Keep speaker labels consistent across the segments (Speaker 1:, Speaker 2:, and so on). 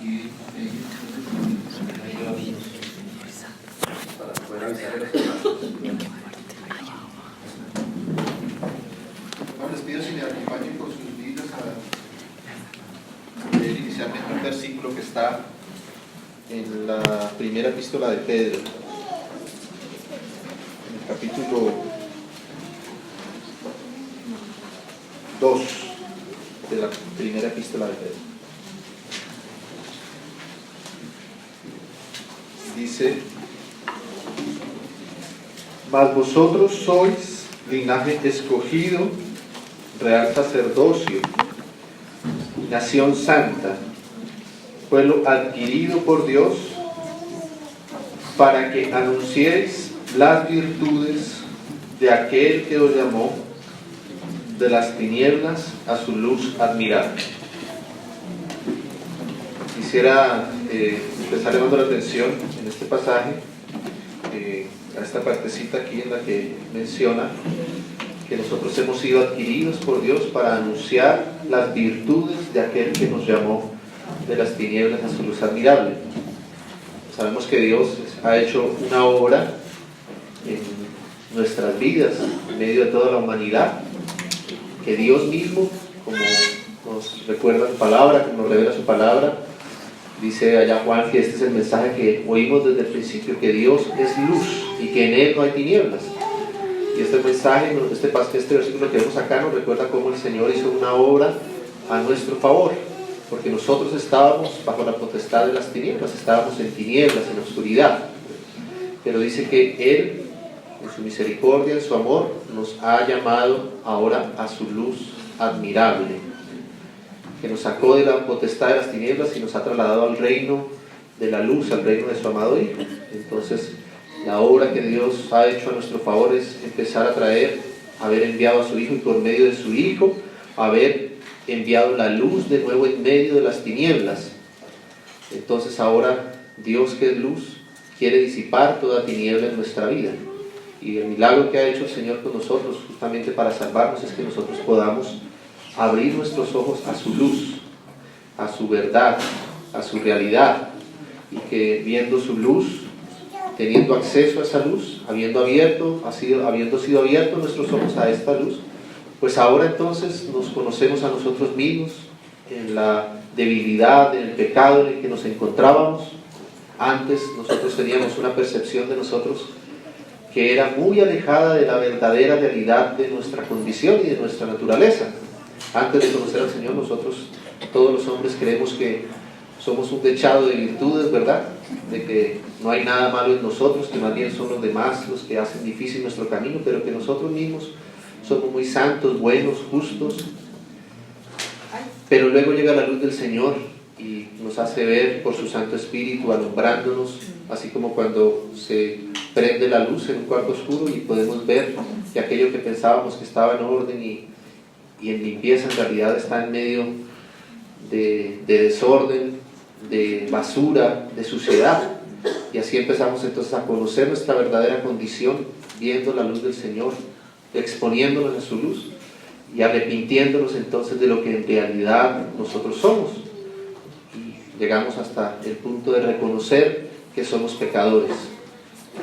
Speaker 1: y para poder avisar a los hermanos. Bueno, les pido si me acompañen con sus Biblias a leer inicialmente un versículo que está en la primera epístola de Pedro, en el capítulo 2 de la primera epístola de Pedro. Dice: mas vosotros sois linaje escogido, real sacerdocio, nación santa, pueblo adquirido por Dios, para que anunciéis las virtudes de aquel que os llamó de las tinieblas a su luz admirable. Quisiera empezar llamando la atención en este pasaje a esta partecita aquí en la que menciona que nosotros hemos sido adquiridos por Dios para anunciar las virtudes de aquel que nos llamó de las tinieblas a su luz admirable. Sabemos que Dios ha hecho una obra en nuestras vidas, en medio de toda la humanidad, que Dios mismo, como nos recuerda su palabra, como nos revela su palabra, dice allá Juan que este es el mensaje que oímos desde el principio, que Dios es luz y que en Él no hay tinieblas. Y este mensaje, este versículo que vemos acá nos recuerda cómo el Señor hizo una obra a nuestro favor, porque nosotros estábamos bajo la potestad de las tinieblas, estábamos en tinieblas, en oscuridad, pero dice que Él, en su misericordia, en su amor, nos ha llamado ahora a su luz admirable, que nos sacó de la potestad de las tinieblas y nos ha trasladado al reino de la luz, al reino de su amado Hijo. Entonces, la obra que Dios ha hecho a nuestro favor es empezar a traer, haber enviado a su Hijo, y por medio de su Hijo, haber enviado la luz de nuevo en medio de las tinieblas. Entonces ahora Dios, que es luz, quiere disipar toda tiniebla en nuestra vida. Y el milagro que ha hecho el Señor con nosotros, justamente para salvarnos, es que nosotros podamos abrir nuestros ojos a su luz, a su verdad, a su realidad, y que viendo su luz, teniendo acceso a esa luz, habiendo sido abiertos nuestros ojos a esta luz, pues ahora entonces nos conocemos a nosotros mismos en la debilidad, en el pecado en el que nos encontrábamos. Antes nosotros teníamos una percepción de nosotros que era muy alejada de la verdadera realidad de nuestra condición y de nuestra naturaleza. Antes de conocer al Señor, nosotros, todos los hombres, creemos que somos un dechado de virtudes, ¿verdad? De que no hay nada malo en nosotros, que más bien son los demás los que hacen difícil nuestro camino, pero que nosotros mismos somos muy santos, buenos, justos. Pero luego llega la luz del Señor y nos hace ver por su Santo Espíritu alumbrándonos, así como cuando se prende la luz en un cuarto oscuro y podemos ver que aquello que pensábamos que estaba en orden y en limpieza, en realidad está en medio de desorden, de basura, de suciedad. Y así empezamos entonces a conocer nuestra verdadera condición, viendo la luz del Señor, exponiéndonos en su luz y arrepintiéndonos entonces de lo que en realidad nosotros somos. Y llegamos hasta el punto de reconocer que somos pecadores,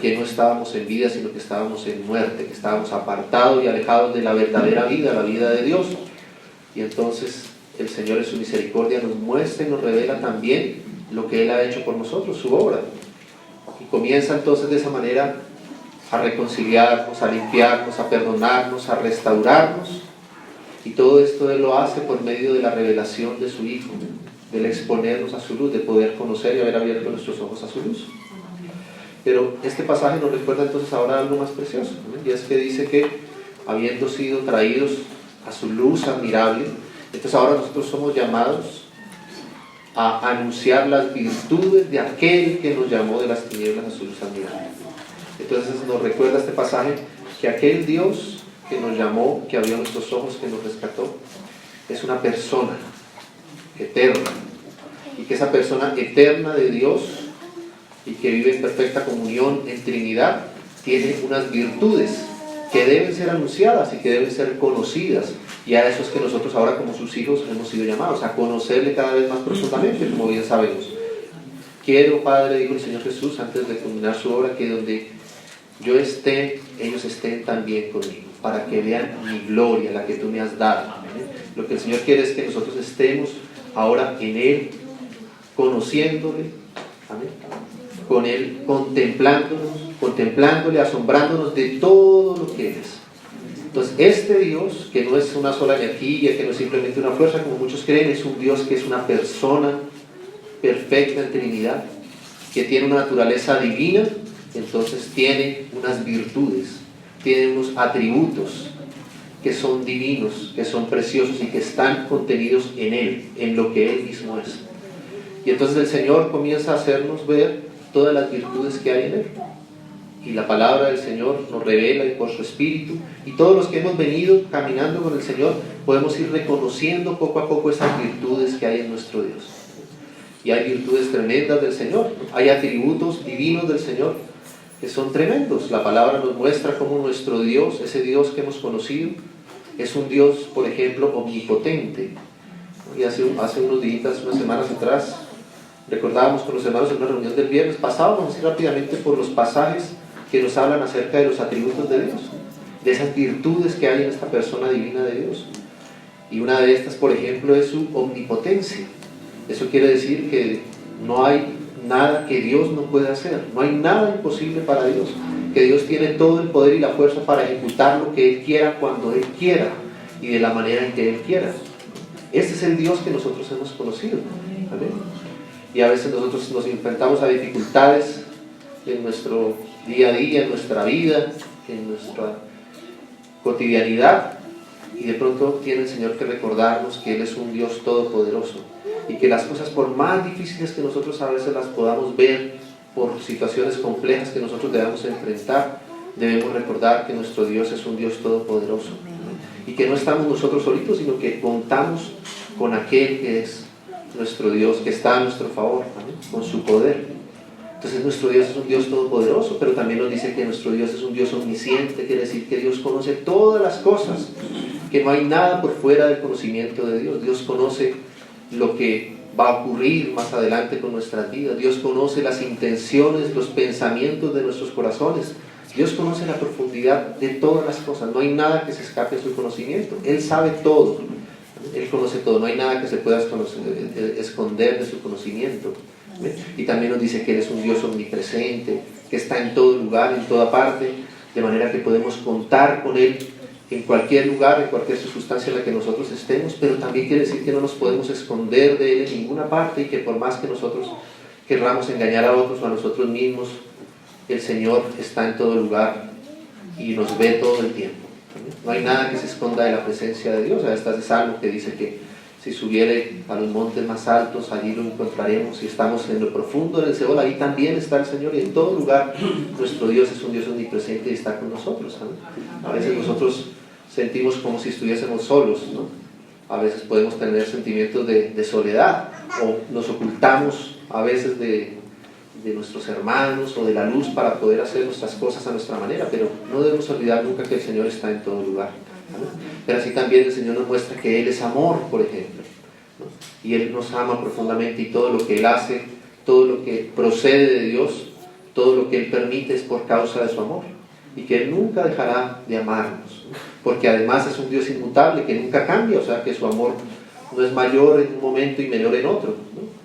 Speaker 1: que no estábamos en vida, sino que estábamos en muerte, que estábamos apartados y alejados de la verdadera vida, la vida de Dios. Y entonces el Señor en su misericordia nos muestra y nos revela también lo que Él ha hecho por nosotros, su obra. Y comienza entonces de esa manera a reconciliarnos, a limpiarnos, a perdonarnos, a restaurarnos. Y todo esto Él lo hace por medio de la revelación de su Hijo, del exponernos a su luz, de poder conocer y haber abierto nuestros ojos a su luz. Pero este pasaje nos recuerda entonces ahora algo más precioso, ¿no? Y es que dice que habiendo sido traídos a su luz admirable, entonces ahora nosotros somos llamados a anunciar las virtudes de aquel que nos llamó de las tinieblas a su luz admirable. Entonces nos recuerda este pasaje que aquel Dios que nos llamó, que abrió nuestros ojos, que nos rescató, es una persona eterna, y que esa persona eterna de Dios y que vive en perfecta comunión en Trinidad tiene unas virtudes que deben ser anunciadas y que deben ser conocidas Y a eso es que nosotros ahora como sus hijos hemos sido llamados, a conocerle cada vez más profundamente, como bien sabemos. Quiero, Padre, dijo el Señor Jesús antes de culminar su obra, que donde yo esté, ellos estén también conmigo, para que vean mi gloria, la que tú me has dado. ¿Amén? Lo que el Señor quiere es que nosotros estemos ahora en Él, conociéndole, ¿amén? Con Él, contemplándole, asombrándonos de todo lo que Él es. Entonces, este Dios, que no es una sola energía, que no es simplemente una fuerza, como muchos creen, es un Dios que es una persona perfecta en Trinidad, que tiene una naturaleza divina, entonces tiene unas virtudes, tiene unos atributos que son divinos, que son preciosos y que están contenidos en Él, en lo que Él mismo es. Y entonces el Señor comienza a hacernos ver todas las virtudes que hay en Él. Y la palabra del Señor nos revela y por su Espíritu, y todos los que hemos venido caminando con el Señor podemos ir reconociendo poco a poco esas virtudes que hay en nuestro Dios. Y hay virtudes tremendas del Señor, hay atributos divinos del Señor que son tremendos. La palabra nos muestra cómo nuestro Dios, ese Dios que hemos conocido, es un Dios, por ejemplo, omnipotente. Y hace unos días, unas semanas atrás, recordábamos con los hermanos en una reunión del viernes, pasábamos así rápidamente por los pasajes que nos hablan acerca de los atributos de Dios, de esas virtudes que hay en esta persona divina de Dios. Y una de estas, por ejemplo, es su omnipotencia. Eso quiere decir que no hay nada que Dios no pueda hacer, no hay nada imposible para Dios, que Dios tiene todo el poder y la fuerza para ejecutar lo que Él quiera, cuando Él quiera y de la manera en que Él quiera. Este es el Dios que nosotros hemos conocido. ¿Amén? Y a veces nosotros nos enfrentamos a dificultades en nuestro día a día, en nuestra vida, en nuestra cotidianidad, y de pronto tiene el Señor que recordarnos que Él es un Dios todopoderoso y que las cosas, por más difíciles que nosotros a veces las podamos ver, por situaciones complejas que nosotros debamos enfrentar, debemos recordar que nuestro Dios es un Dios todopoderoso y que no estamos nosotros solitos, sino que contamos con aquel que es nuestro Dios, que está a nuestro favor, ¿amén? Con su poder. Entonces nuestro Dios es un Dios todopoderoso, pero también nos dice que nuestro Dios es un Dios omnisciente, quiere decir que Dios conoce todas las cosas, que no hay nada por fuera del conocimiento de Dios. Dios conoce lo que va a ocurrir más adelante con nuestras vidas. Dios conoce las intenciones, los pensamientos de nuestros corazones. Dios conoce la profundidad de todas las cosas. No hay nada que se escape de su conocimiento. Él sabe todo. Él conoce todo. No hay nada que se pueda esconder de su conocimiento. Y también nos dice que Él es un Dios omnipresente, que está en todo lugar, en toda parte, de manera que podemos contar con Él en cualquier lugar, en cualquier circunstancia en la que nosotros estemos, pero también quiere decir que no nos podemos esconder de Él en ninguna parte, y que por más que nosotros querramos engañar a otros o a nosotros mismos, el Señor está en todo lugar y nos ve todo el tiempo. No hay nada que se esconda de la presencia de Dios. Ahí está ese salmo que dice que si subiere a los montes más altos, allí lo encontraremos. Si estamos en lo profundo del Seol, ahí también está el Señor, y en todo lugar nuestro Dios es un Dios omnipresente y está con nosotros, ¿sabes? A veces nosotros sentimos como si estuviésemos solos, ¿no? A veces podemos tener sentimientos de soledad, o nos ocultamos a veces de nuestros hermanos o de la luz para poder hacer nuestras cosas a nuestra manera, pero no debemos olvidar nunca que el Señor está en todo lugar, ¿no? Pero así también el Señor nos muestra que Él es amor, por ejemplo, ¿no? Y Él nos ama profundamente, y todo lo que Él hace, todo lo que procede de Dios, todo lo que Él permite es por causa de su amor, y que Él nunca dejará de amarnos, ¿no? Porque además es un Dios inmutable que nunca cambia, o sea que su amor no es mayor en un momento y menor en otro, ¿no?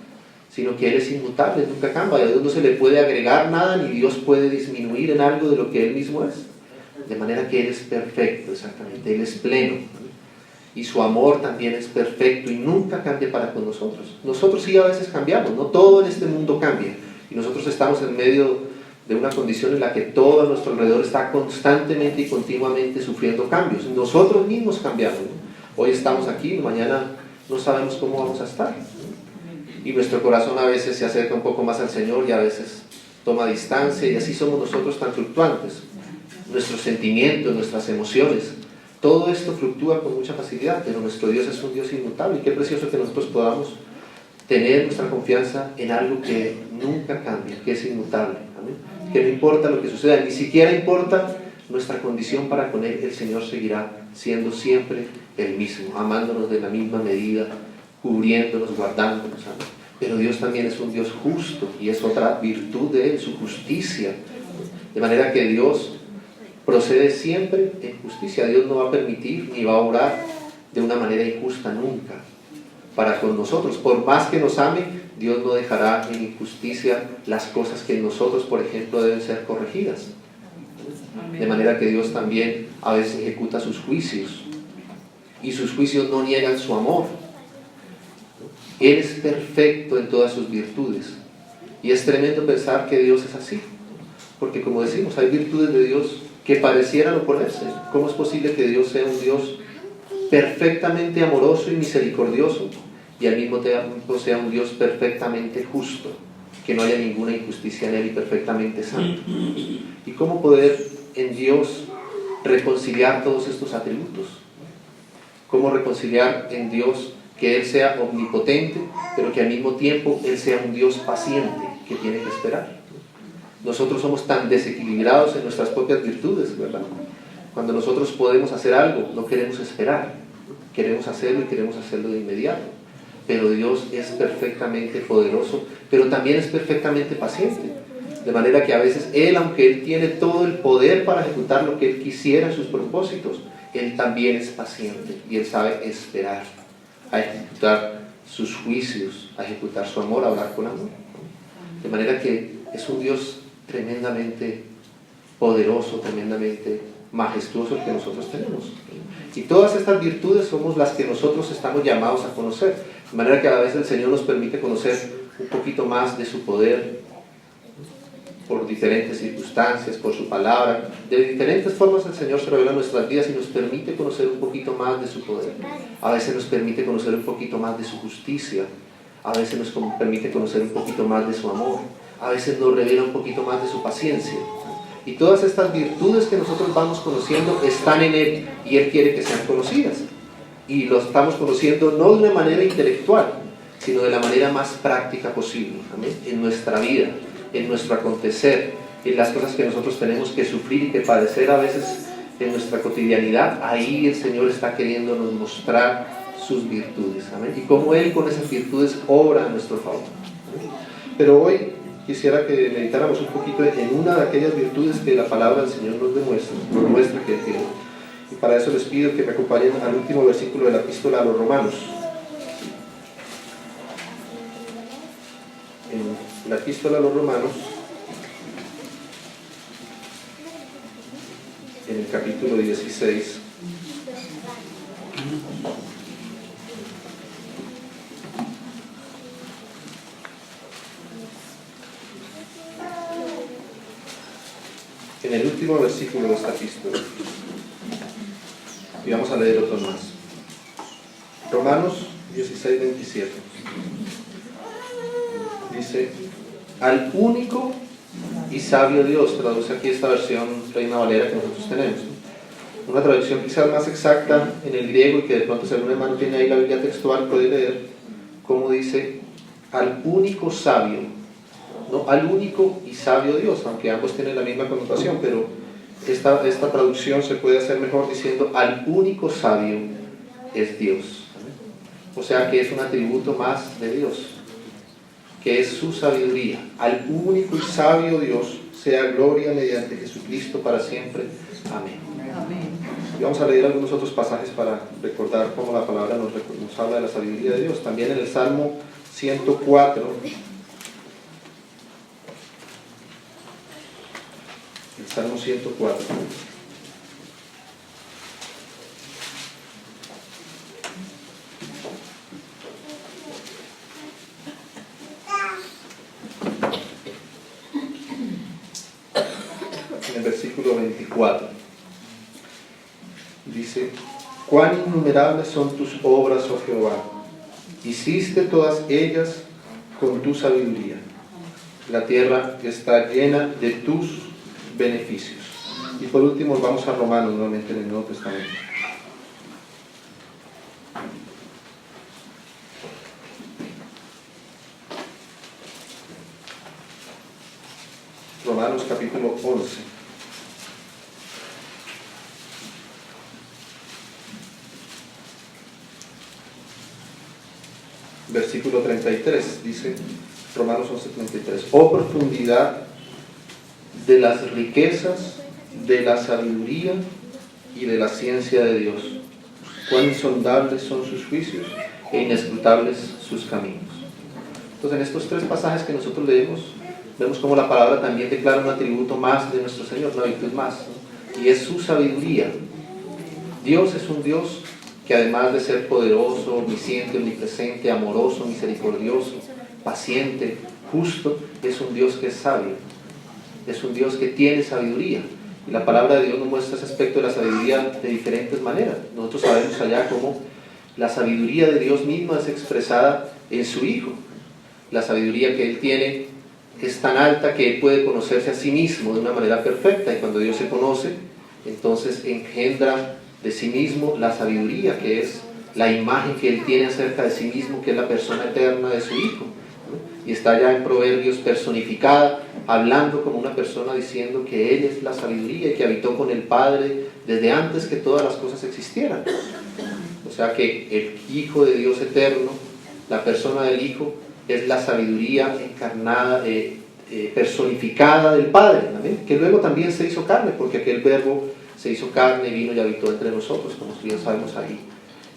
Speaker 1: Sino que Él es inmutable, nunca cambia. A Dios no se le puede agregar nada, ni Dios puede disminuir en algo de lo que Él mismo es. De manera que Él es perfecto, exactamente, Él es pleno. Y su amor también es perfecto y nunca cambia para con nosotros. Nosotros sí a veces cambiamos, no todo en este mundo cambia. Y nosotros estamos en medio de una condición en la que todo a nuestro alrededor está constantemente y continuamente sufriendo cambios. Nosotros mismos cambiamos, ¿no? Hoy estamos aquí, mañana no sabemos cómo vamos a estar, ¿no? Y nuestro corazón a veces se acerca un poco más al Señor y a veces toma distancia, y así somos nosotros tan fluctuantes. Nuestros sentimientos, nuestras emociones, todo esto fluctúa con mucha facilidad, pero nuestro Dios es un Dios inmutable, y qué precioso que nosotros podamos tener nuestra confianza en algo que nunca cambia, que es inmutable, ¿amén? Que no importa lo que suceda, ni siquiera importa nuestra condición para con Él, el Señor seguirá siendo siempre el mismo, amándonos de la misma medida, cubriéndonos, guardándonos. ¿Sabes? Pero Dios también es un Dios justo, y es otra virtud de Él, su justicia. De manera que Dios procede siempre en justicia. Dios no va a permitir ni va a obrar de una manera injusta nunca para con nosotros. Por más que nos ame, Dios no dejará en injusticia las cosas que en nosotros, por ejemplo, deben ser corregidas. De manera que Dios también a veces ejecuta sus juicios, y sus juicios no niegan su amor. Él es perfecto en todas sus virtudes, y es tremendo pensar que Dios es así, porque como decimos, hay virtudes de Dios que parecieran oponerse. ¿Cómo es posible que Dios sea un Dios perfectamente amoroso y misericordioso y al mismo tiempo sea un Dios perfectamente justo, que no haya ninguna injusticia en Él, y perfectamente santo? ¿Y cómo poder en Dios reconciliar todos estos atributos? ¿Cómo reconciliar en Dios que Él sea omnipotente, pero que al mismo tiempo Él sea un Dios paciente que tiene que esperar? Nosotros somos tan desequilibrados en nuestras propias virtudes, ¿verdad? Cuando nosotros podemos hacer algo, no queremos esperar, queremos hacerlo y queremos hacerlo de inmediato. Pero Dios es perfectamente poderoso, pero también es perfectamente paciente. De manera que a veces Él, aunque Él tiene todo el poder para ejecutar lo que Él quisiera en sus propósitos, Él también es paciente, y Él sabe esperar a ejecutar sus juicios, a ejecutar su amor, a obrar con amor. De manera que es un Dios tremendamente poderoso, tremendamente majestuoso el que nosotros tenemos. Y todas estas virtudes somos las que nosotros estamos llamados a conocer. De manera que a veces el Señor nos permite conocer un poquito más de su poder por diferentes circunstancias, por su palabra. De diferentes formas el Señor se revela en nuestras vidas y nos permite conocer un poquito más de su poder. A veces nos permite conocer un poquito más de su justicia. A veces nos permite conocer un poquito más de su amor. A veces nos revela un poquito más de su paciencia. Y todas estas virtudes que nosotros vamos conociendo están en Él, y Él quiere que sean conocidas. Y lo estamos conociendo no de una manera intelectual, sino de la manera más práctica posible. ¿Amén? En nuestra vida, en nuestro acontecer, en las cosas que nosotros tenemos que sufrir y que padecer a veces en nuestra cotidianidad. Ahí el Señor está queriéndonos mostrar sus virtudes. ¿Amén? Y cómo Él con esas virtudes obra a nuestro favor. ¿Amén? Pero hoy quisiera que meditáramos un poquito en una de aquellas virtudes que la palabra del Señor nos muestra que Él tiene. Y para eso les pido que me acompañen al último versículo de la epístola a los Romanos. En la epístola a los Romanos, en el capítulo 16, en el último versículo de esta epístola, y vamos a leer otros más. Romanos 16, 27. Dice: al único y sabio Dios, traduce aquí esta versión Reina Valera que nosotros tenemos. Una traducción quizás más exacta en el griego, y que de pronto si algún hermano tiene ahí la Biblia textual puede leer cómo dice: al único sabio, no al único y sabio Dios, aunque ambos tienen la misma connotación, pero esta traducción se puede hacer mejor diciendo: al único sabio es Dios. O sea que es un atributo más de Dios, que es su sabiduría. Al único y sabio Dios sea gloria mediante Jesucristo para siempre. Amén. Y vamos a leer algunos otros pasajes para recordar cómo la palabra nos habla de la sabiduría de Dios. También en el Salmo 104, el Salmo 104. En el versículo 24 dice: cuán innumerables son tus obras, oh Jehová, hiciste todas ellas con tu sabiduría. La tierra está llena de tus beneficios. Y por último vamos a Romanos, nuevamente en el Nuevo Testamento. Romanos capítulo 11. versículo 33, dice Romanos 11:33, oh profundidad de las riquezas, de la sabiduría y de la ciencia de Dios, cuán insondables son sus juicios e inescrutables sus caminos. Entonces, en estos tres pasajes que nosotros leemos, vemos cómo la palabra también declara un atributo más de nuestro Señor, una virtud más, ¿no? Y es su sabiduría. Dios es un Dios que, además de ser poderoso, omnisciente, omnipresente, amoroso, misericordioso, paciente, justo, es un Dios que es sabio, es un Dios que tiene sabiduría. Y la palabra de Dios nos muestra ese aspecto de la sabiduría de diferentes maneras. Nosotros sabemos allá cómo la sabiduría de Dios misma es expresada en su Hijo. La sabiduría que Él tiene es tan alta que Él puede conocerse a sí mismo de una manera perfecta, y cuando Dios se conoce, entonces engendra de sí mismo la sabiduría, que es la imagen que Él tiene acerca de sí mismo, que es la persona eterna de su Hijo, ¿no? Y está ya en Proverbios personificada, hablando como una persona, diciendo que Él es la sabiduría y que habitó con el Padre desde antes que todas las cosas existieran. O sea que el Hijo de Dios eterno, la persona del Hijo, es la sabiduría encarnada, personificada del Padre, ¿también? Que luego también se hizo carne, porque aquel verbo se hizo carne, vino y habitó entre nosotros, como bien sabemos ahí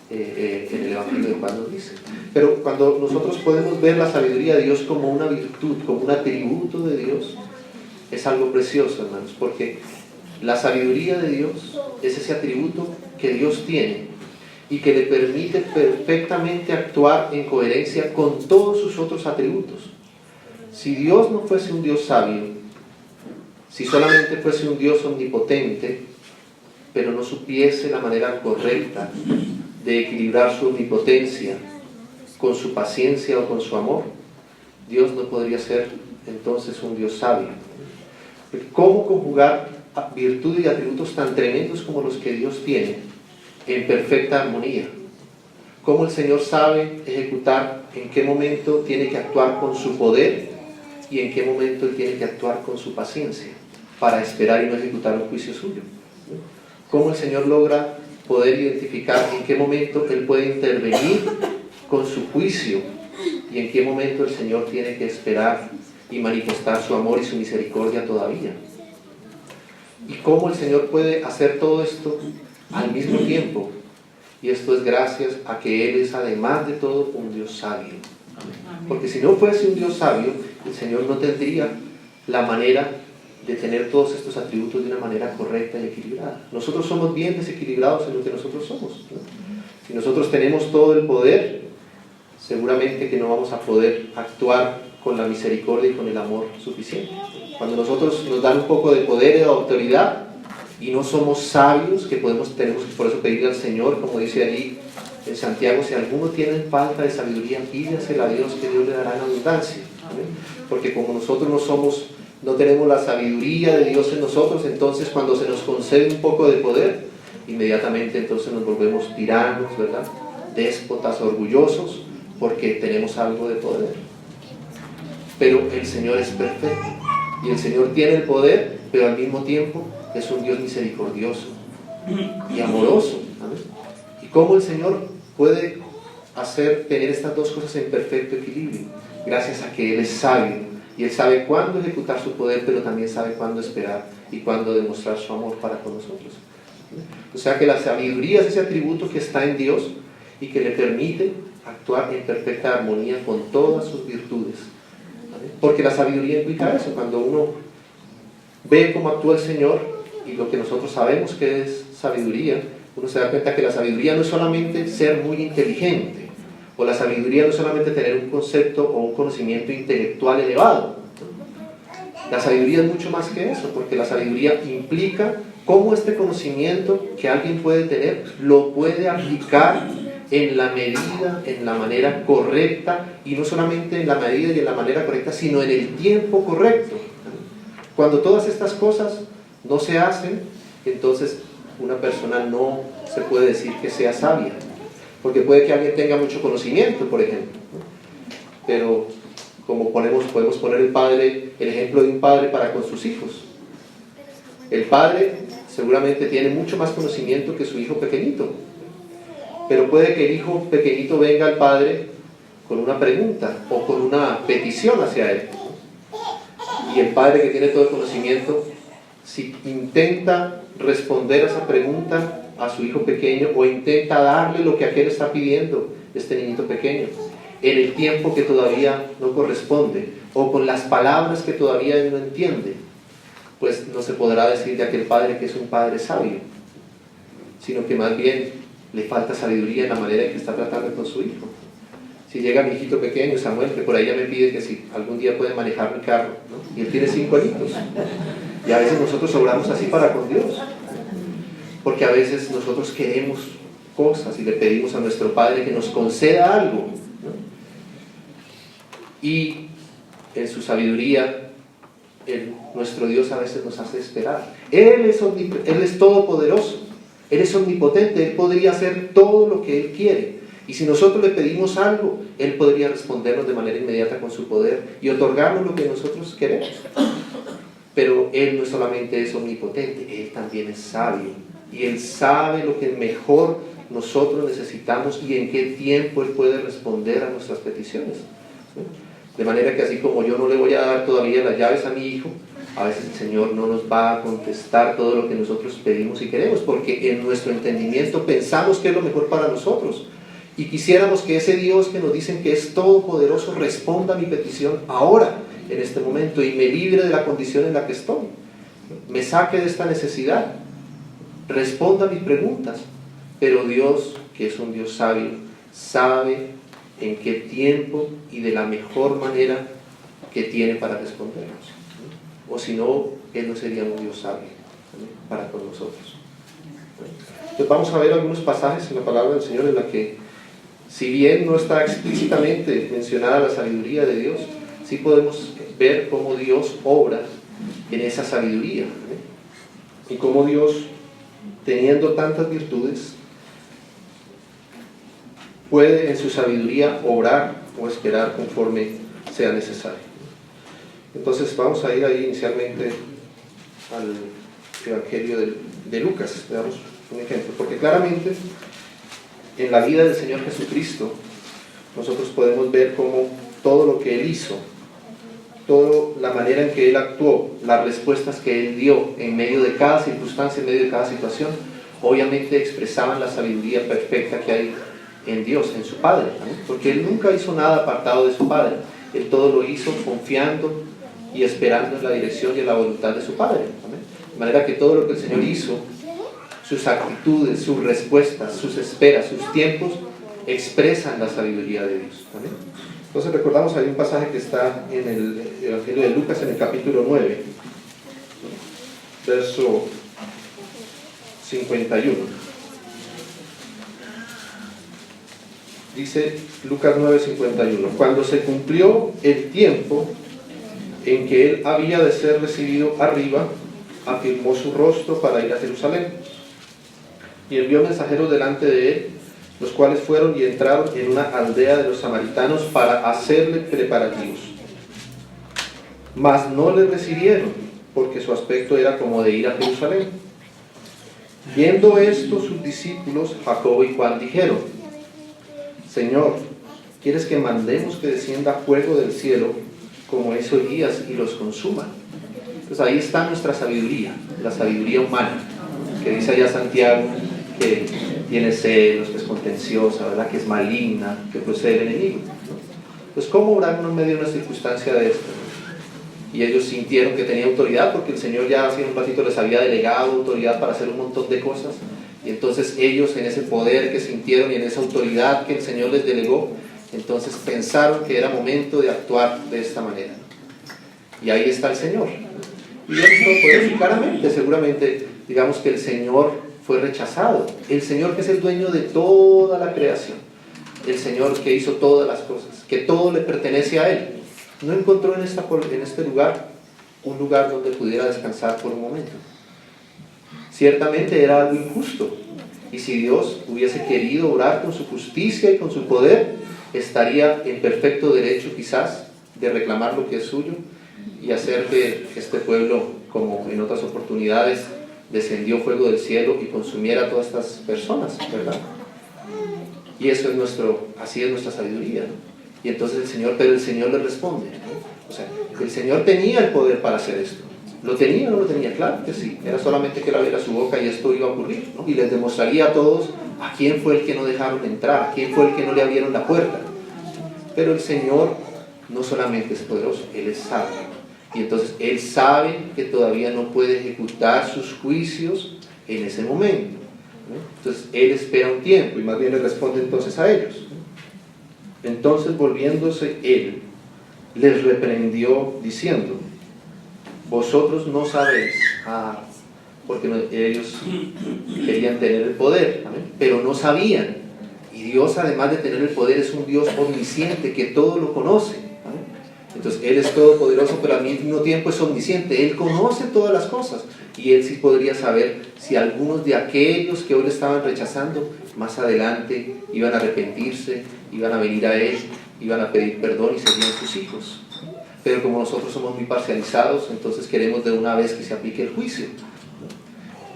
Speaker 1: en el Evangelio de Juan nos dice. Pero cuando nosotros podemos ver la sabiduría de Dios como una virtud, como un atributo de Dios, es algo precioso, hermanos, porque la sabiduría de Dios es ese atributo que Dios tiene y que le permite perfectamente actuar en coherencia con todos sus otros atributos. Si Dios no fuese un Dios sabio, si solamente fuese un Dios omnipotente, pero no supiese la manera correcta de equilibrar su omnipotencia con su paciencia o con su amor, Dios no podría ser entonces un Dios sabio. ¿Cómo conjugar virtudes y atributos tan tremendos como los que Dios tiene en perfecta armonía? ¿Cómo el Señor sabe ejecutar en qué momento tiene que actuar con su poder y en qué momento Él tiene que actuar con su paciencia para esperar y no ejecutar un juicio suyo? ¿Cómo el Señor logra poder identificar en qué momento Él puede intervenir con su juicio y en qué momento el Señor tiene que esperar y manifestar su amor y su misericordia todavía? ¿Y cómo el Señor puede hacer todo esto al mismo tiempo? Y esto es gracias a que Él es, además de todo, un Dios sabio. Porque si no fuese un Dios sabio, el Señor no tendría la manera de tener todos estos atributos de una manera correcta y equilibrada. Nosotros somos bien desequilibrados en lo que nosotros somos, ¿no? Si nosotros tenemos todo el poder, seguramente que no vamos a poder actuar con la misericordia y con el amor suficiente. Cuando nosotros nos dan un poco de poder y de autoridad y no somos sabios, que tenemos por eso pedirle al Señor, como dice allí en Santiago, si alguno tiene falta de sabiduría, pídasela a Dios, que Dios le dará en abundancia, ¿no? Porque como nosotros no tenemos la sabiduría de Dios en nosotros, entonces cuando se nos concede un poco de poder, inmediatamente entonces nos volvemos tiranos, ¿verdad? Déspotas, orgullosos, porque tenemos algo de poder. Pero el Señor es perfecto, y el Señor tiene el poder, pero al mismo tiempo es un Dios misericordioso y amoroso, ¿sabes? Y cómo el Señor puede tener estas dos cosas en perfecto equilibrio, gracias a que Él es sabio. Y Él sabe cuándo ejecutar su poder, pero también sabe cuándo esperar y cuándo demostrar su amor para con nosotros. O sea que la sabiduría es ese atributo que está en Dios y que le permite actuar en perfecta armonía con todas sus virtudes. Porque la sabiduría implica eso. Cuando uno ve cómo actúa el Señor y lo que nosotros sabemos que es sabiduría, uno se da cuenta que la sabiduría no es solamente ser muy inteligente, o la sabiduría no es solamente tener un concepto o un conocimiento intelectual elevado. La sabiduría es mucho más que eso, porque la sabiduría implica cómo este conocimiento que alguien puede tener lo puede aplicar en la medida, en la manera correcta, y no solamente en la medida y en la manera correcta, sino en el tiempo correcto. Cuando todas estas cosas no se hacen, entonces una persona no se puede decir que sea sabia. Porque puede que alguien tenga mucho conocimiento, por ejemplo, ¿no? Pero como podemos poner el ejemplo de un padre para con sus hijos. El padre seguramente tiene mucho más conocimiento que su hijo pequeñito, pero puede que el hijo pequeñito venga al padre con una pregunta o con una petición hacia Él. Y el Padre, que tiene todo el conocimiento, si intenta responder a esa pregunta a su hijo pequeño, o intenta darle lo que aquel está pidiendo, este niñito pequeño, en el tiempo que todavía no corresponde, o con las palabras que todavía él no entiende, pues no se podrá decir de aquel padre que es un padre sabio, sino que más bien le falta sabiduría en la manera en que está tratando con su hijo. Si llega mi hijito pequeño, Samuel, que por ahí ya me pide que si algún día puede manejar mi carro, ¿no? Y él tiene 5 añitos, y a veces nosotros obramos así para con Dios, porque a veces nosotros queremos cosas y le pedimos a nuestro Padre que nos conceda algo, ¿no? Y en su sabiduría, nuestro Dios a veces nos hace esperar. Él es todopoderoso, Él es omnipotente, Él podría hacer todo lo que Él quiere. Y si nosotros le pedimos algo, Él podría respondernos de manera inmediata con su poder y otorgarnos lo que nosotros queremos. Pero Él no solamente es omnipotente, Él también es sabio. Y Él sabe lo que mejor nosotros necesitamos y en qué tiempo Él puede responder a nuestras peticiones. De manera que así como yo no le voy a dar todavía las llaves a mi hijo, a veces el Señor no nos va a contestar todo lo que nosotros pedimos y queremos, porque en nuestro entendimiento pensamos que es lo mejor para nosotros. Y quisiéramos que ese Dios que nos dicen que es todopoderoso responda a mi petición ahora, en este momento, y me libre de la condición en la que estoy. Me saque de esta necesidad. Responda a mis preguntas. Pero Dios, que es un Dios sabio, sabe en qué tiempo y de la mejor manera que tiene para respondernos. O si no, Él no sería un Dios sabio para con nosotros. Entonces vamos a ver algunos pasajes en la palabra del Señor en la que, si bien no está explícitamente mencionada la sabiduría de Dios, sí podemos ver cómo Dios obra en esa sabiduría, y cómo Dios, teniendo tantas virtudes, puede en su sabiduría obrar o esperar conforme sea necesario. Entonces vamos a ir ahí inicialmente al Evangelio de Lucas. Veamos un ejemplo, porque claramente en la vida del Señor Jesucristo nosotros podemos ver cómo todo lo que Él hizo, toda la manera en que Él actuó, las respuestas que Él dio en medio de cada circunstancia, en medio de cada situación, obviamente expresaban la sabiduría perfecta que hay en Dios, en su Padre, ¿no? Porque Él nunca hizo nada apartado de su Padre. Él todo lo hizo confiando y esperando en la dirección y en la voluntad de su Padre, ¿no? De manera que todo lo que el Señor hizo, sus actitudes, sus respuestas, sus esperas, sus tiempos, expresan la sabiduría de Dios, ¿no? Entonces recordamos ahí un pasaje que está en el Evangelio de Lucas, en el capítulo 9, verso 51. Dice Lucas 9:51: cuando se cumplió el tiempo en que Él había de ser recibido arriba, afirmó su rostro para ir a Jerusalén, y envió mensajeros delante de Él, los cuales fueron y entraron en una aldea de los samaritanos para hacerle preparativos. Mas no le recibieron, porque su aspecto era como de ir a Jerusalén. Viendo esto, sus discípulos, Jacobo y Juan, dijeron: Señor, ¿quieres que mandemos que descienda fuego del cielo, como hizo Elías, y los consuma? Pues ahí está nuestra sabiduría, la sabiduría humana, que dice allá Santiago, que tiene celos, que es contenciosa, ¿verdad?, que es maligna, que procede del enemigo, ¿no? Pues ¿cómo obrar en medio de una circunstancia de esta? Y ellos sintieron que tenía autoridad, porque el Señor ya hace un ratito les había delegado autoridad para hacer un montón de cosas, y entonces ellos, en ese poder que sintieron y en esa autoridad que el Señor les delegó, entonces pensaron que era momento de actuar de esta manera. Y ahí está el Señor. Y Dios lo puede decir claramente, seguramente, digamos que el Señor fue rechazado. El Señor, que es el dueño de toda la creación, el Señor que hizo todas las cosas, que todo le pertenece a Él, no encontró en este lugar un lugar donde pudiera descansar por un momento. Ciertamente era algo injusto, y si Dios hubiese querido obrar con su justicia y con su poder, estaría en perfecto derecho quizás de reclamar lo que es suyo y hacer que este pueblo, como en otras oportunidades, descendió fuego del cielo y consumiera a todas estas personas, ¿verdad? Y eso es así es nuestra sabiduría, ¿no? Y entonces pero el Señor le responde, ¿no? O sea, el Señor tenía el poder para hacer esto. ¿Lo tenía o no lo tenía? Claro que sí. Era solamente que él abriera su boca y esto iba a ocurrir, ¿no? Y les demostraría a todos a quién fue el que no dejaron entrar, a quién fue el que no le abrieron la puerta. Pero el Señor no solamente es poderoso, Él es sabio. Y entonces Él sabe que todavía no puede ejecutar sus juicios en ese momento, ¿no? Entonces Él espera un tiempo y más bien le responde entonces a ellos, ¿no? Entonces volviéndose Él, les reprendió diciendo: vosotros no sabéis, porque ellos querían tener el poder, ¿amén? Pero no sabían. Y Dios, además de tener el poder, es un Dios omnisciente que todo lo conoce, ¿amén? Entonces Él es todopoderoso, pero al mismo tiempo es omnisciente. Él conoce todas las cosas y Él sí podría saber si algunos de aquellos que hoy le estaban rechazando más adelante iban a arrepentirse, iban a venir a Él, iban a pedir perdón y serían sus hijos. Pero como nosotros somos muy parcializados, entonces queremos de una vez que se aplique el juicio.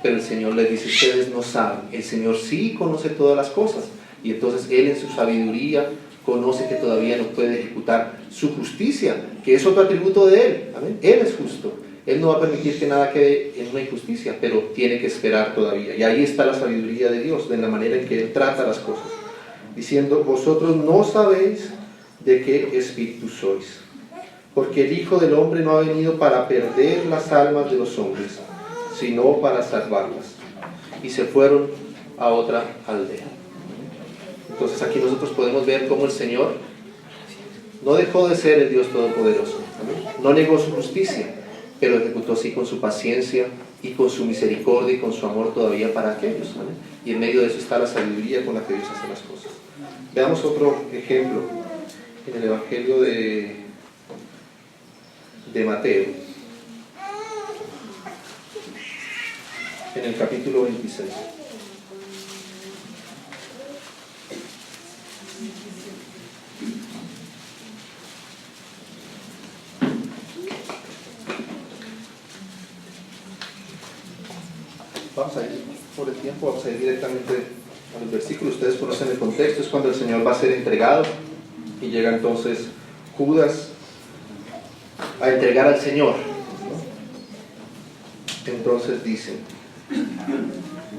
Speaker 1: Pero el Señor les dice: ustedes no saben. El Señor sí conoce todas las cosas, y entonces Él en su sabiduría conoce que todavía no puede ejecutar su justicia, que es otro atributo de Él. ¿Amén? Él es justo. Él no va a permitir que nada quede en una injusticia, pero tiene que esperar todavía. Y ahí está la sabiduría de Dios, de la manera en que Él trata las cosas, diciendo: vosotros no sabéis de qué espíritu sois, porque el Hijo del Hombre no ha venido para perder las almas de los hombres, sino para salvarlas. Y se fueron a otra aldea. Entonces aquí nosotros podemos ver cómo el Señor no dejó de ser el Dios Todopoderoso, ¿amén? No negó su justicia, pero ejecutó sí con su paciencia y con su misericordia y con su amor todavía para aquellos, ¿amén? Y en medio de eso está la sabiduría con la que Dios hace las cosas. Veamos otro ejemplo en el Evangelio de Mateo, en el capítulo 26. Vamos a ir por el tiempo, vamos a ir directamente a los versículos. Ustedes conocen el contexto, es cuando el Señor va a ser entregado y llega entonces Judas a entregar al Señor, ¿no? Entonces dice,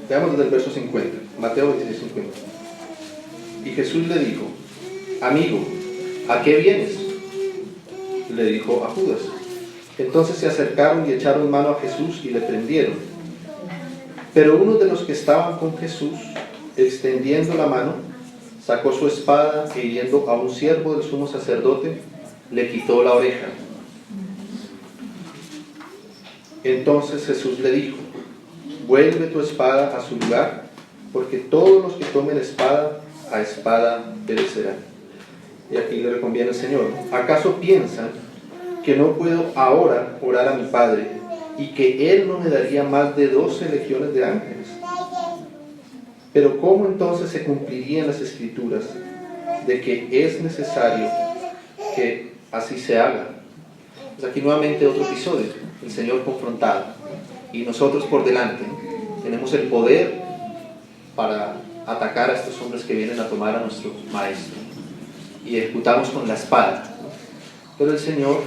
Speaker 1: veamos desde el verso 50, Mateo 26, 50. Y Jesús le dijo: amigo, ¿a qué vienes? Le dijo a Judas. Entonces se acercaron y echaron mano a Jesús y le prendieron. Pero uno de los que estaban con Jesús, extendiendo la mano, sacó su espada e hiriendo a un siervo del sumo sacerdote, le quitó la oreja. Entonces Jesús le dijo: vuelve tu espada a su lugar, porque todos los que tomen espada, a espada perecerán. Y aquí le reconviene el Señor: ¿acaso piensan que no puedo ahora orar a mi Padre, y que Él no me daría más de 12 legiones de ángeles? Pero ¿cómo entonces se cumplirían las Escrituras de que es necesario que así se haga? Pues aquí nuevamente otro episodio, el Señor confrontado, y nosotros por delante tenemos el poder para atacar a estos hombres que vienen a tomar a nuestro maestro, y ejecutamos con la espada. Pero el Señor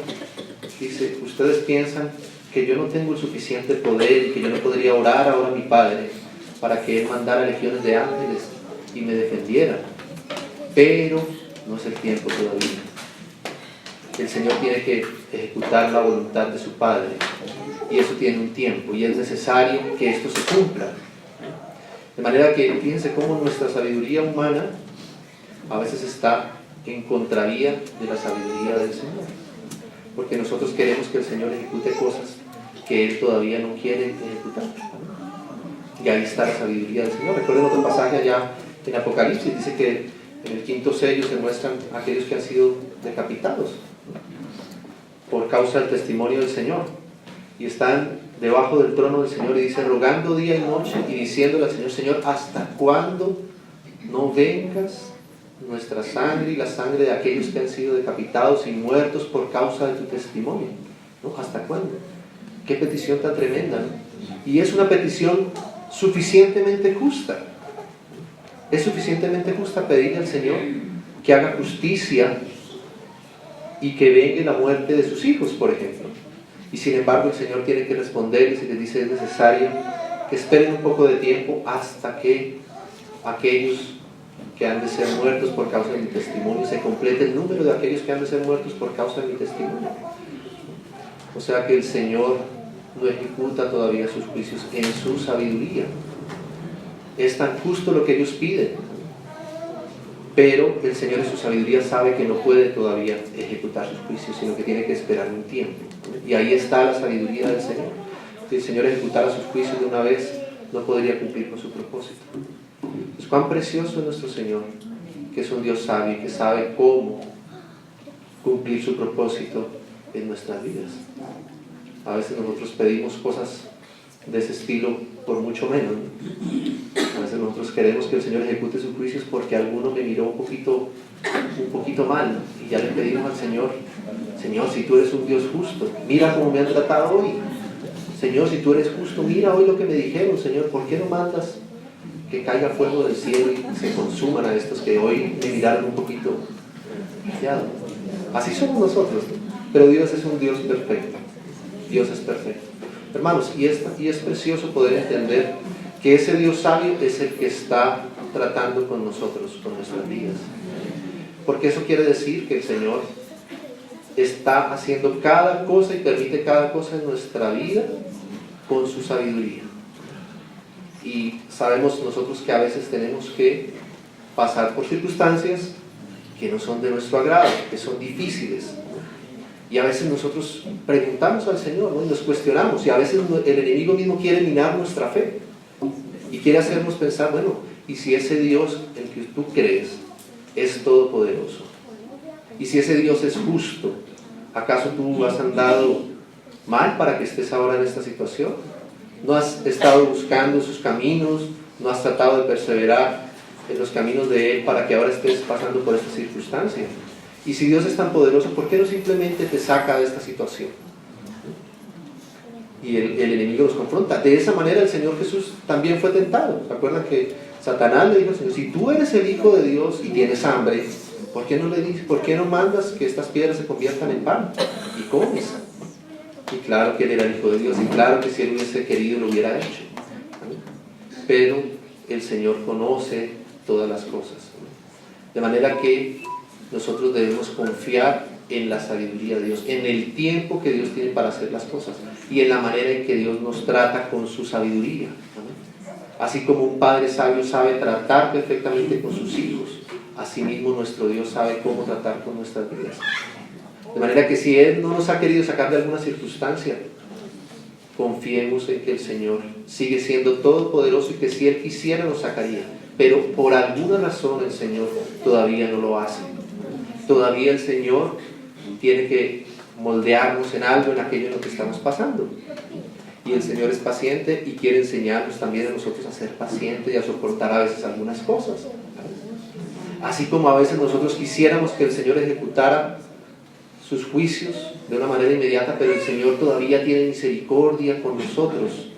Speaker 1: dice: ustedes piensan que yo no tengo el suficiente poder y que yo no podría orar ahora a mi Padre para que Él mandara legiones de ángeles y me defendiera. Pero no es el tiempo todavía. El Señor tiene que ejecutar la voluntad de su Padre, y eso tiene un tiempo, y es necesario que esto se cumpla. De manera que fíjense cómo nuestra sabiduría humana a veces está en contravía de la sabiduría del Señor, porque nosotros queremos que el Señor ejecute cosas que Él todavía no quiere ejecutar. Y ahí está la sabiduría del Señor. Recuerden otro pasaje allá en Apocalipsis, dice que en el quinto sello se muestran aquellos que han sido decapitados por causa del testimonio del Señor, y están debajo del trono del Señor, y dice: rogando día y noche y diciéndole al Señor: Señor, ¿hasta cuándo no vengas nuestra sangre y la sangre de aquellos que han sido decapitados y muertos por causa de tu testimonio? ¿No? ¿Hasta cuándo? Qué petición tan tremenda, ¿no? Y es una petición suficientemente justa. Es suficientemente justa pedirle al Señor que haga justicia y que vengue la muerte de sus hijos, por ejemplo. Y sin embargo el Señor tiene que responderles y les dice: es necesario que esperen un poco de tiempo hasta que aquellos que han de ser muertos por causa de mi testimonio se complete el número de aquellos que han de ser muertos por causa de mi testimonio. O sea que el Señor no ejecuta todavía sus juicios en su sabiduría. Es tan justo lo que ellos piden, pero el Señor en su sabiduría sabe que no puede todavía ejecutar sus juicios, sino que tiene que esperar un tiempo. Y ahí está la sabiduría del Señor. Si el Señor ejecutara sus juicios de una vez, no podría cumplir con su propósito. Pues cuán precioso es nuestro Señor, que es un Dios sabio y que sabe cómo cumplir su propósito en nuestras vidas. A veces nosotros pedimos cosas de ese estilo por mucho menos, ¿no? A veces nosotros queremos que el Señor ejecute sus juicios porque alguno me miró un poquito mal, ¿no? Y ya le pedimos al Señor: Señor, si tú eres un Dios justo, mira cómo me han tratado hoy. Señor, si tú eres justo, mira hoy lo que me dijeron. Señor, ¿por qué no mandas que caiga fuego del cielo y se consuman a estos que hoy me miraron un poquito callado? Así somos nosotros, ¿no? Pero Dios es un Dios perfecto. Dios es perfecto. Hermanos, y es precioso poder entender que ese Dios sabio es el que está tratando con nosotros, con nuestras vidas. Porque eso quiere decir que el Señor está haciendo cada cosa y permite cada cosa en nuestra vida con su sabiduría. Y sabemos nosotros que a veces tenemos que pasar por circunstancias que no son de nuestro agrado, que son difíciles. Y a veces nosotros preguntamos al Señor, ¿no? Y nos cuestionamos, y a veces el enemigo mismo quiere minar nuestra fe y quiere hacernos pensar: bueno, ¿y si ese Dios en que tú crees es todopoderoso? ¿Y si ese Dios es justo? ¿Acaso tú has andado mal para que estés ahora en esta situación? ¿No has estado buscando sus caminos? ¿No has tratado de perseverar en los caminos de Él para que ahora estés pasando por esta circunstancia? Y si Dios es tan poderoso, ¿por qué no simplemente te saca de esta situación? Y el enemigo nos confronta. De esa manera el Señor Jesús también fue tentado. ¿Se acuerdan que Satanás le dijo al Señor: si tú eres el Hijo de Dios y tienes hambre, ¿por qué no mandas que estas piedras se conviertan en pan y comes? Y claro que Él era el Hijo de Dios, y claro que si Él hubiese querido lo hubiera hecho. Pero el Señor conoce todas las cosas. De manera que nosotros debemos confiar en la sabiduría de Dios, en el tiempo que Dios tiene para hacer las cosas y en la manera en que Dios nos trata con su sabiduría. Así como un padre sabio sabe tratar perfectamente con sus hijos, asimismo nuestro Dios sabe cómo tratar con nuestras vidas. De manera que si Él no nos ha querido sacar de alguna circunstancia, confiemos en que el Señor sigue siendo todopoderoso y que si Él quisiera nos sacaría. Pero por alguna razón el Señor todavía no lo hace. Todavía el Señor tiene que moldearnos en algo, en aquello en lo que estamos pasando. Y el Señor es paciente y quiere enseñarnos también a nosotros a ser pacientes y a soportar a veces algunas cosas. Así como a veces nosotros quisiéramos que el Señor ejecutara sus juicios de una manera inmediata, pero el Señor todavía tiene misericordia con nosotros.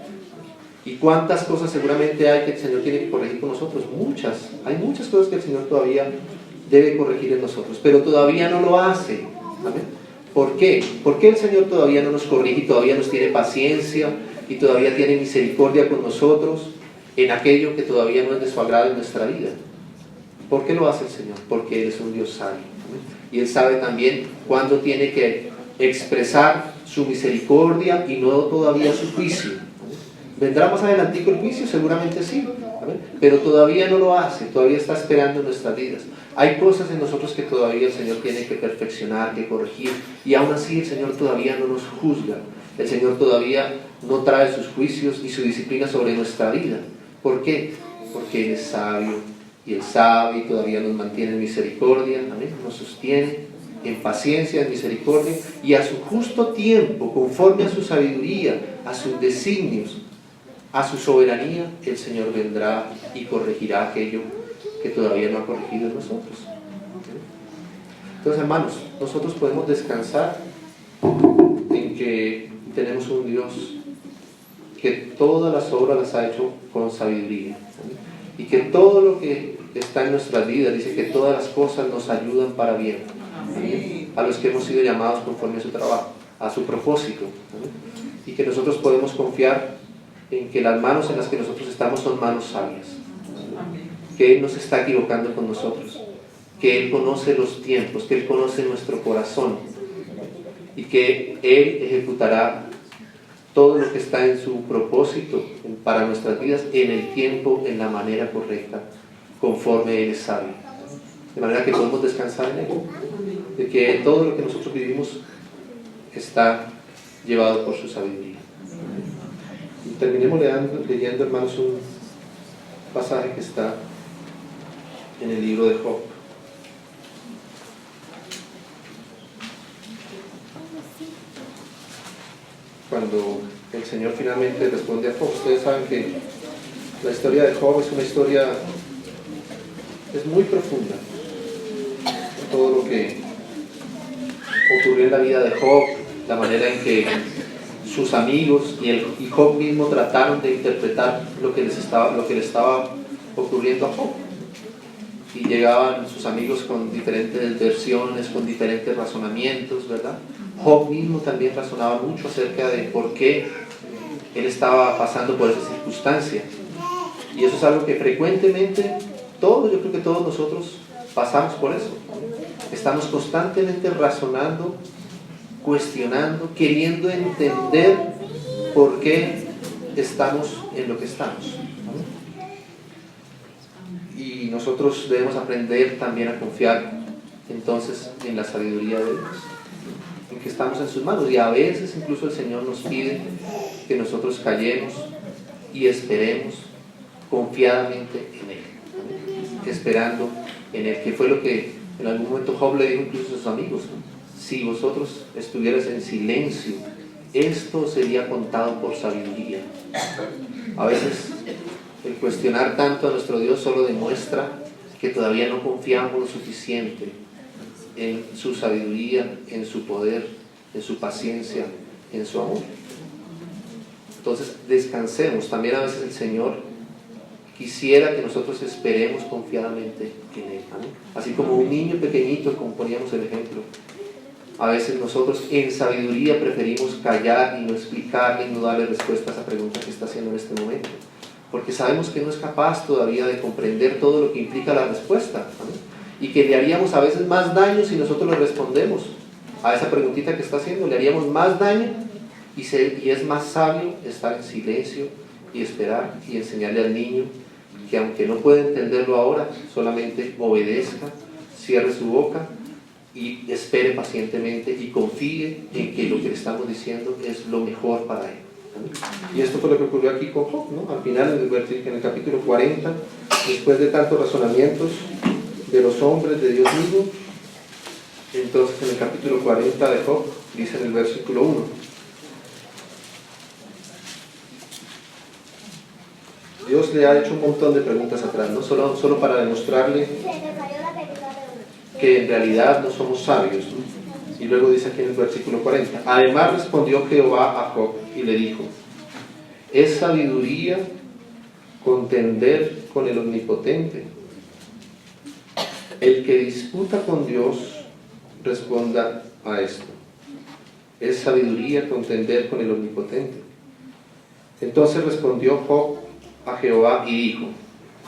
Speaker 1: ¿Y cuántas cosas seguramente hay que el Señor tiene que corregir con nosotros? Muchas. Hay muchas cosas que el Señor todavía debe corregir en nosotros, pero todavía no lo hace. ¿Vale? ¿Por qué? ¿Por qué el Señor todavía no nos corrige y todavía nos tiene paciencia y todavía tiene misericordia con nosotros en aquello que todavía no es de su agrado en nuestra vida? ¿Por qué lo hace el Señor? Porque Él es un Dios sabio. ¿Vale? Y Él sabe también cuándo tiene que expresar su misericordia y no todavía su juicio. ¿Vale? ¿Vendrá más adelantico el juicio? Seguramente sí. ¿Vale? Pero todavía no lo hace, todavía está esperando en nuestras vidas. Hay cosas en nosotros que todavía el Señor tiene que perfeccionar, que corregir, y aún así el Señor todavía no nos juzga. El Señor todavía no trae sus juicios y su disciplina sobre nuestra vida. ¿Por qué? Porque Él es sabio, y Él sabe y todavía nos mantiene en misericordia, ¿amén? Nos sostiene en paciencia, en misericordia, y a su justo tiempo, conforme a su sabiduría, a sus designios, a su soberanía, el Señor vendrá y corregirá aquello que todavía no ha corregido en nosotros. Entonces, hermanos, nosotros podemos descansar en que tenemos un Dios que todas las obras las ha hecho con sabiduría, y que todo lo que está en nuestras vidas, dice que todas las cosas nos ayudan para bien, a los que hemos sido llamados conforme a su trabajo, a su propósito. Amén. Y que nosotros podemos confiar en que las manos en las que nosotros estamos son manos sabias. Amén. Que Él no se está equivocando con nosotros, que Él conoce los tiempos, que Él conoce nuestro corazón y que Él ejecutará todo lo que está en su propósito para nuestras vidas en el tiempo, en la manera correcta, conforme Él es sabio. De manera que podemos descansar en Él, de que todo lo que nosotros vivimos está llevado por su sabiduría. Y terminemos leyendo, hermanos, un pasaje que está en el libro de Job. Cuando el Señor finalmente responde a Job, ustedes saben que la historia de Job es una historia, es muy profunda. Todo lo que ocurrió en la vida de Job, la manera en que sus amigos y Job mismo trataron de interpretar lo que le estaba ocurriendo a Job. Y llegaban sus amigos con diferentes versiones, con diferentes razonamientos, ¿verdad? Job mismo también razonaba mucho acerca de por qué él estaba pasando por esa circunstancia. Y eso es algo que frecuentemente yo creo que todos nosotros pasamos por eso. Estamos constantemente razonando, cuestionando, queriendo entender por qué estamos en lo que estamos. Y nosotros debemos aprender también a confiar entonces en la sabiduría de Dios, en que estamos en sus manos. Y a veces incluso el Señor nos pide que nosotros callemos y esperemos confiadamente en Él, esperando en Él, que fue lo que en algún momento Job le dijo incluso a sus amigos, ¿no? Si vosotros estuvierais en silencio, esto sería contado por sabiduría. A veces el cuestionar tanto a nuestro Dios solo demuestra que todavía no confiamos lo suficiente en su sabiduría, en su poder, en su paciencia, en su amor. Entonces descansemos. También a veces el Señor quisiera que nosotros esperemos confiadamente en Él. ¿Amén? Así como un niño pequeñito, como poníamos el ejemplo, a veces nosotros en sabiduría preferimos callar y no explicarle y no darle respuesta a esa pregunta que está haciendo en este momento, porque sabemos que no es capaz todavía de comprender todo lo que implica la respuesta. ¿Amén? Y que le haríamos a veces más daño si nosotros le respondemos a esa preguntita que está haciendo, le haríamos más daño y es más sabio estar en silencio y esperar y enseñarle al niño que aunque no puede entenderlo ahora, solamente obedezca, cierre su boca y espere pacientemente y confíe en que lo que le estamos diciendo es lo mejor para él. ¿Amén? Y esto fue lo que ocurrió aquí con Job, ¿no? Al final, en el capítulo 40, después de tantos razonamientos de los hombres, de Dios mismo, entonces en el capítulo 40 de Job, dice en el versículo 1, Dios le ha hecho un montón de preguntas atrás, ¿no? Solo para demostrarle que en realidad no somos sabios, ¿no? Y luego dice aquí en el versículo 40, además respondió Jehová a Job y le dijo, ¿es sabiduría contender con el Omnipotente? El que disputa con Dios responda a esto. ¿Es sabiduría contender con el Omnipotente? Entonces respondió Job a Jehová y dijo,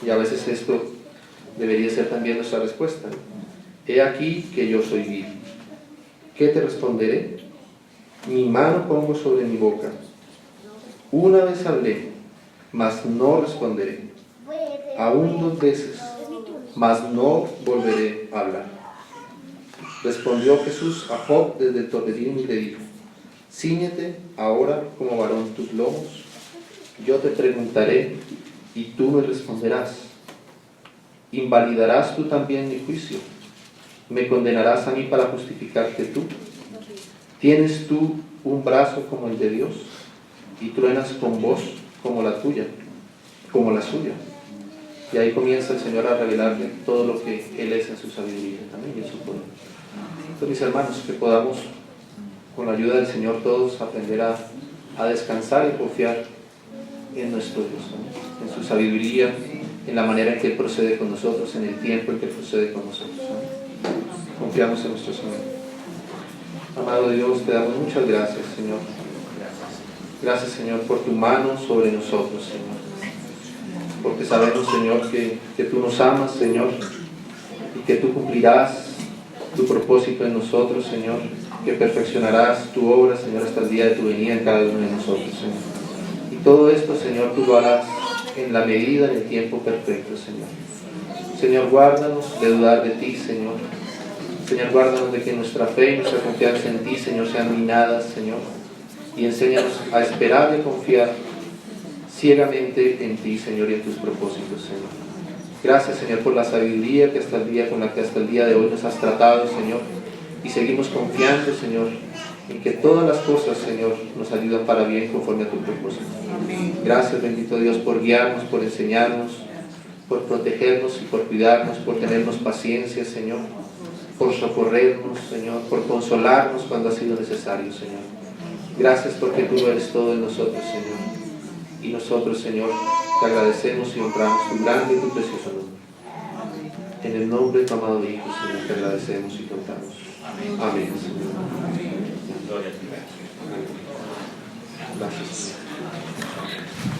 Speaker 1: y a veces esto debería ser también nuestra respuesta, ¿no? He aquí que yo soy vil. ¿Qué te responderé? Mi mano pongo sobre mi boca. Una vez hablé, mas no responderé. Aún 2 veces, mas no volveré a hablar. Respondió Jesús a Job desde el torbellino y le dijo, cíñete ahora como varón tus lomos, yo te preguntaré y tú me responderás. ¿Invalidarás tú también mi juicio? ¿Me condenarás a mí para justificarte tú? ¿Tienes tú un brazo como el de Dios y truenas con voz como la tuya, como la suya? Y ahí comienza el Señor a revelarle todo lo que Él es en su sabiduría también y en su poder. Entonces, mis hermanos, que podamos, con la ayuda del Señor, todos aprender a descansar y confiar en nuestro Dios, ¿no? En su sabiduría, en la manera en que Él procede con nosotros, en el tiempo en que Él procede con nosotros, ¿no? Confiamos en nuestro Señor. Amado Dios, te damos muchas gracias, Señor. Gracias, Señor, por tu mano sobre nosotros, Señor. Porque sabemos, Señor, que tú nos amas, Señor, y que tú cumplirás tu propósito en nosotros, Señor, que perfeccionarás tu obra, Señor, hasta el día de tu venida en cada uno de nosotros, Señor. Y todo esto, Señor, tú lo harás en la medida, en el tiempo perfecto, Señor. Señor, guárdanos de dudar de ti, Señor. Señor, guárdanos de que nuestra fe y nuestra confianza en ti, Señor, sean minadas, Señor. Y enséñanos a esperar y a confiar ciegamente en ti, Señor, y en tus propósitos, Señor. Gracias, Señor, por la sabiduría con la que hasta el día de hoy nos has tratado, Señor. Y seguimos confiando, Señor, en que todas las cosas, Señor, nos ayudan para bien conforme a tu propósito. Gracias, bendito Dios, por guiarnos, por enseñarnos, por protegernos y por cuidarnos, por tenernos paciencia, Señor, por socorrernos, Señor, por consolarnos cuando ha sido necesario, Señor. Gracias porque tú eres todo en nosotros, Señor. Y nosotros, Señor, te agradecemos y honramos tu grande y tu precioso nombre. En el nombre de tu amado Hijo, Señor, te agradecemos y te honramos. Amén, Señor. Gracias, Señor.